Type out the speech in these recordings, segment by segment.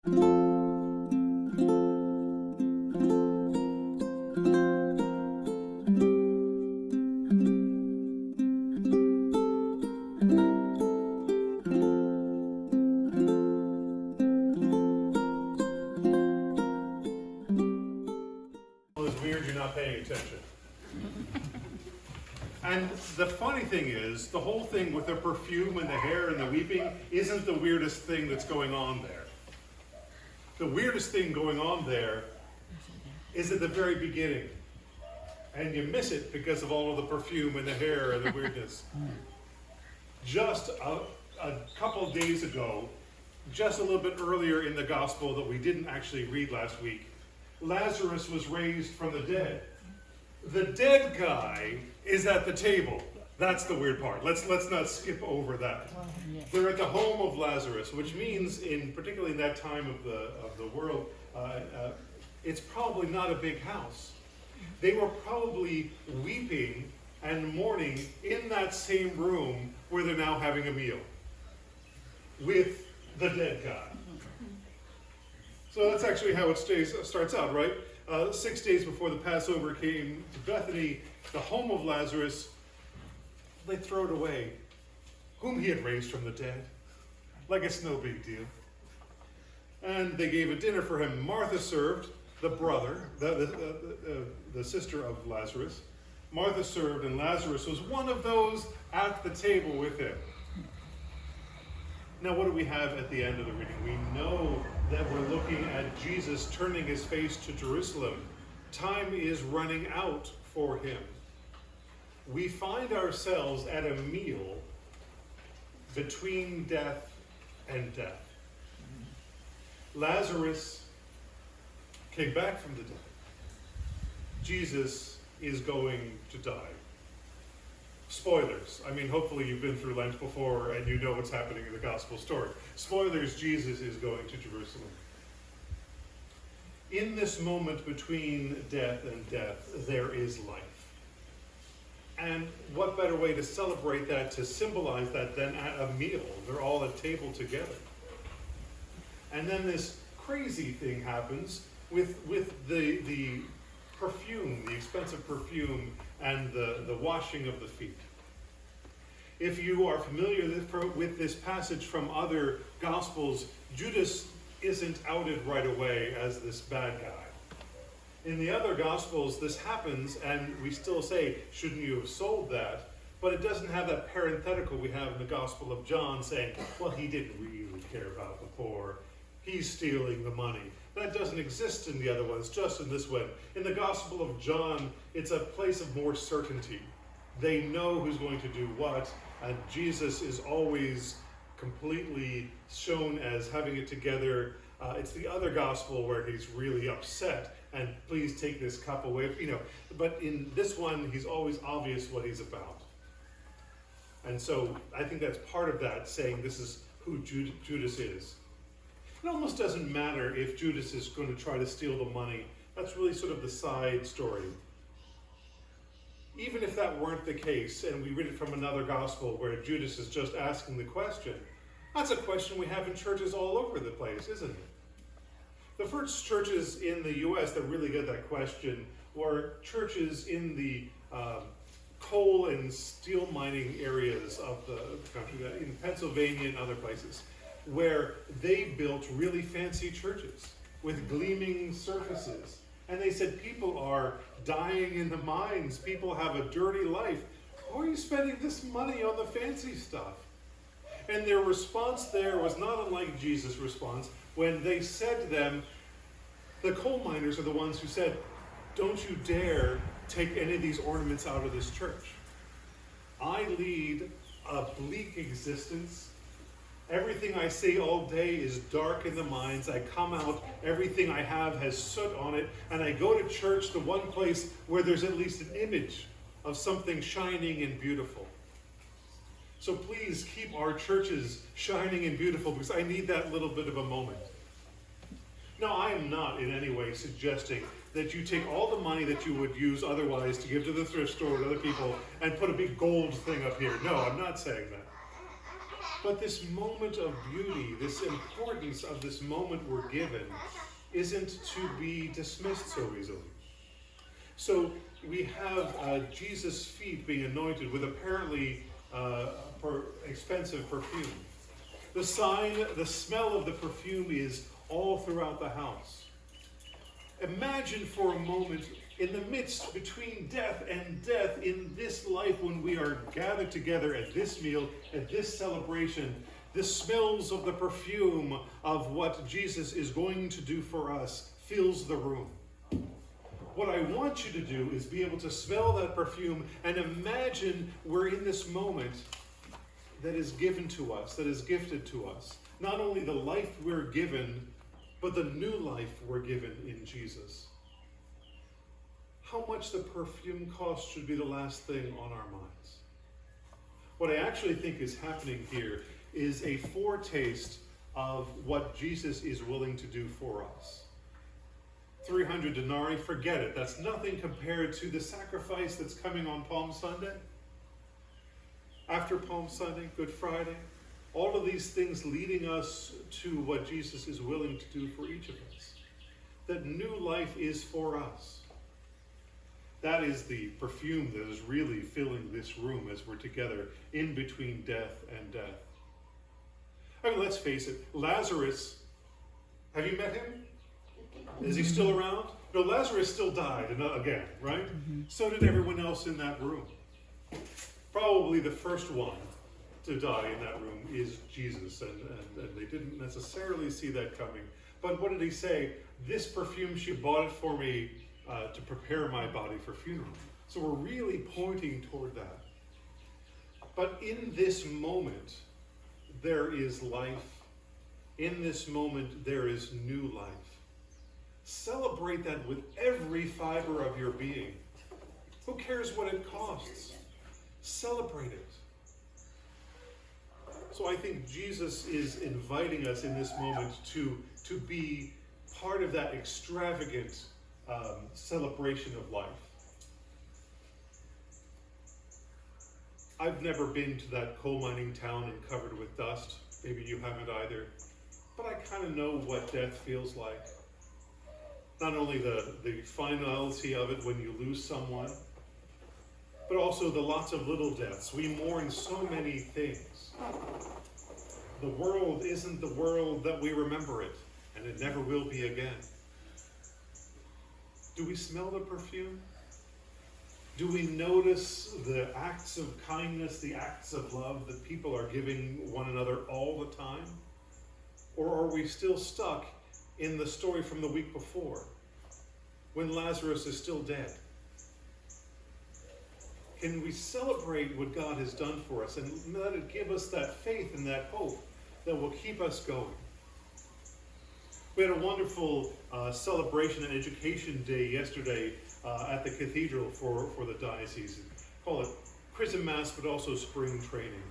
It's weird you're not paying attention. And the funny thing is, the whole thing with the perfume and the hair and the weeping isn't the weirdest thing that's going on there. The weirdest thing going on there is at the very beginning. And you miss it because of all of the perfume and the hair and the weirdness. Just a couple of days ago, just a little bit earlier in the gospel that we didn't actually read last week, Lazarus was raised from the dead. The dead guy is at the table. That's the weird part. Let's not skip over that. They're at the home of Lazarus, which means, particularly in that time of the world, it's probably not a big house. They were probably weeping and mourning in that same room where they're now having a meal with the dead guy. So that's actually how it starts out, right? 6 days before the Passover came to Bethany, the home of Lazarus, they throw it away, whom he had raised from the dead, like it's no big deal. And they gave a dinner for him. Martha served, the brother, the sister of Lazarus. Martha served, and Lazarus was one of those at the table with him. Now, what do we have at the end of the reading? We know that we're looking at Jesus turning his face to Jerusalem. Time is running out for him. We find ourselves at a meal between death and death. Lazarus came back from the dead. Jesus is going to die. Spoilers. I mean, hopefully you've been through Lent before and you know what's happening in the gospel story. Spoilers, Jesus is going to Jerusalem. In this moment between death and death, there is life. And what better way to celebrate that, to symbolize that, than at a meal? They're all at table together. And then this crazy thing happens with the perfume, the expensive perfume, and the washing of the feet. If you are familiar with this passage from other Gospels, Judas isn't outed right away as this bad guy. In the other Gospels, this happens, and we still say, shouldn't you have sold that? But it doesn't have that parenthetical we have in the Gospel of John saying, well, he didn't really care about the poor. He's stealing the money. That doesn't exist in the other ones, just in this one. In the Gospel of John, it's a place of more certainty. They know who's going to do what, and Jesus is always completely shown as having it together. It's the other gospel where he's really upset, and please take this cup away, But in this one, he's always obvious what he's about. And so I think that's part of that, saying this is who Judas is. It almost doesn't matter if Judas is going to try to steal the money. That's really sort of the side story. Even if that weren't the case, and we read it from another gospel where Judas is just asking the question, that's a question we have in churches all over the place, isn't it? The first churches in the U.S. that really get that question were churches in the coal and steel mining areas of the country, in Pennsylvania and other places, where they built really fancy churches with gleaming surfaces. And they said people are dying in the mines, people have a dirty life. Why are you spending this money on the fancy stuff? And their response there was not unlike Jesus' response when they said to them, the coal miners are the ones who said, don't you dare take any of these ornaments out of this church. I lead a bleak existence. Everything I say all day is dark in the mines. I come out, everything I have has soot on it, and I go to church, the one place where there's at least an image of something shining and beautiful. So please keep our churches shining and beautiful, because I need that little bit of a moment. Now, I am not in any way suggesting that you take all the money that you would use otherwise to give to the thrift store and other people and put a big gold thing up here. No, I'm not saying that. But this moment of beauty, this importance of this moment we're given, isn't to be dismissed so easily. So we have Jesus' feet being anointed with apparently expensive perfume. The smell of the perfume is all throughout the house. Imagine for a moment, in the midst between death and death, in this life when we are gathered together at this meal, at this celebration, the smells of the perfume of what Jesus is going to do for us fills the room. What I want you to do is be able to smell that perfume and imagine we're in this moment that is given to us, that is gifted to us. Not only the life we're given, but the new life we're given in Jesus. How much the perfume costs should be the last thing on our minds. What I actually think is happening here is a foretaste of what Jesus is willing to do for us. 300 denarii, forget it. That's nothing compared to the sacrifice that's coming on Palm Sunday. After Palm Sunday, Good Friday, all of these things leading us to what Jesus is willing to do for each of us. That new life is for us. That is the perfume that is really filling this room as we're together in between death and death. I mean, let's face it, Lazarus, have you met him? Is he still around? No, Lazarus still died again, right? Mm-hmm. So did everyone else in that room. Probably the first one to die in that room is Jesus, and they didn't necessarily see that coming. But what did he say? This perfume, she bought it for me to prepare my body for funeral. So we're really pointing toward that. But in this moment, there is life. In this moment, there is new life. Celebrate that with every fiber of your being. Who cares what it costs? Celebrate it. So I think Jesus is inviting us in this moment to be part of that extravagant celebration of life. I've never been to that coal mining town and covered with dust. Maybe you haven't either. But I kind of know what death feels like. Not only the finality of it when you lose someone, but also the lots of little deaths. We mourn so many things. The world isn't the world that we remember it, and it never will be again. Do we smell the perfume? Do we notice the acts of kindness, the acts of love that people are giving one another all the time? Or are we still stuck in the story from the week before, when Lazarus is still dead? Can we celebrate what God has done for us and let it give us that faith and that hope that will keep us going? We had a wonderful celebration and education day yesterday at the cathedral for the diocese. Call it Chrism Mass, but also spring training.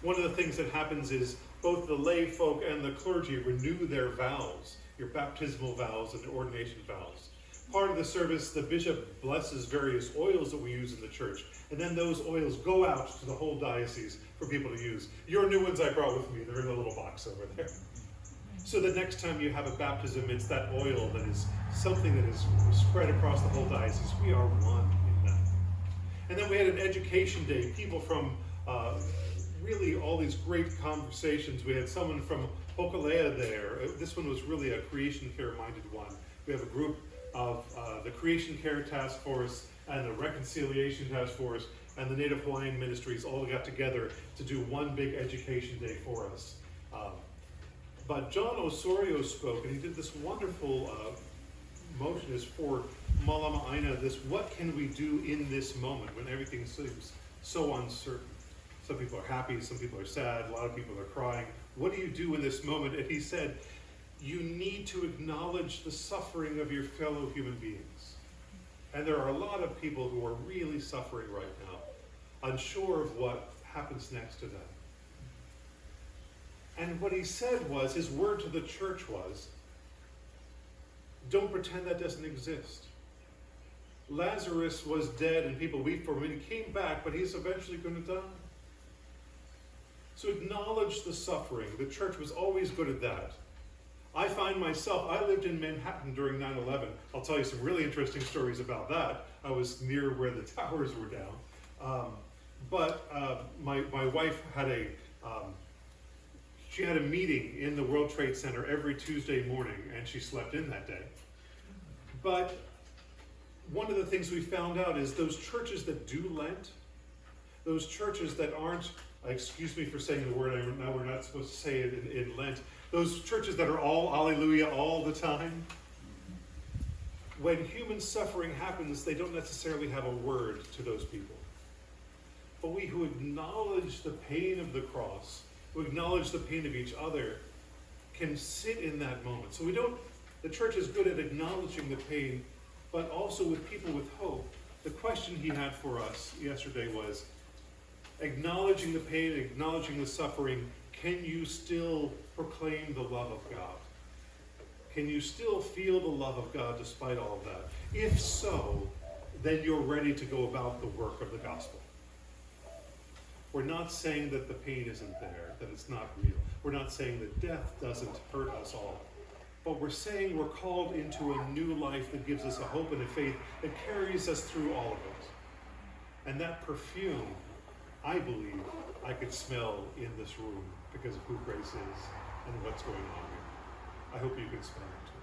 One of the things that happens is both the lay folk and the clergy renew their vows, your baptismal vows and ordination vows. Part of the service, the bishop blesses various oils that we use in the church, and then those oils go out to the whole diocese for people to use. Your new ones I brought with me, they're in a little box over there. So the next time you have a baptism, it's that oil that is something that is spread across the whole diocese. We are one in that. And then we had an education day, people from really all these great conversations. We had someone from Hokulea there. This one was really a creation care-minded one. We have a group of the Creation Care Task Force and the Reconciliation Task Force and the Native Hawaiian Ministries all got together to do one big education day for us. But John Osorio spoke, and he did this wonderful motion is for Malama Aina, this what can we do in this moment when everything seems so uncertain? Some people are happy, some people are sad, a lot of people are crying. What do you do in this moment? And he said, you need to acknowledge the suffering of your fellow human beings. And there are a lot of people who are really suffering right now, unsure of what happens next to them. And what he said was, his word to the church was, don't pretend that doesn't exist. Lazarus was dead and people weep for him, and he came back, but he's eventually going to die. So acknowledge the suffering. The church was always good at that. I find myself, I lived in Manhattan during 9/11. I'll tell you some really interesting stories about that. I was near where the towers were down. My wife had she had a meeting in the World Trade Center every Tuesday morning, and she slept in that day. But one of the things we found out is those churches that do Lent, those churches that aren't, excuse me for saying the word, I know we're not supposed to say it in Lent, those churches that are all alleluia all the time, when human suffering happens, they don't necessarily have a word to those people. But we who acknowledge the pain of the cross, who acknowledge the pain of each other, can sit in that moment. So the church is good at acknowledging the pain, but also with people with hope. The question he had for us yesterday was, acknowledging the pain, acknowledging the suffering, can you still proclaim the love of God? Can you still feel the love of God despite all of that? If so, then you're ready to go about the work of the gospel. We're not saying that the pain isn't there, that it's not real. We're not saying that death doesn't hurt us all. But we're saying we're called into a new life that gives us a hope and a faith that carries us through all of it. And that perfume, I believe, I could smell in this room because of who Grace is and what's going on here. I hope you can smell it too.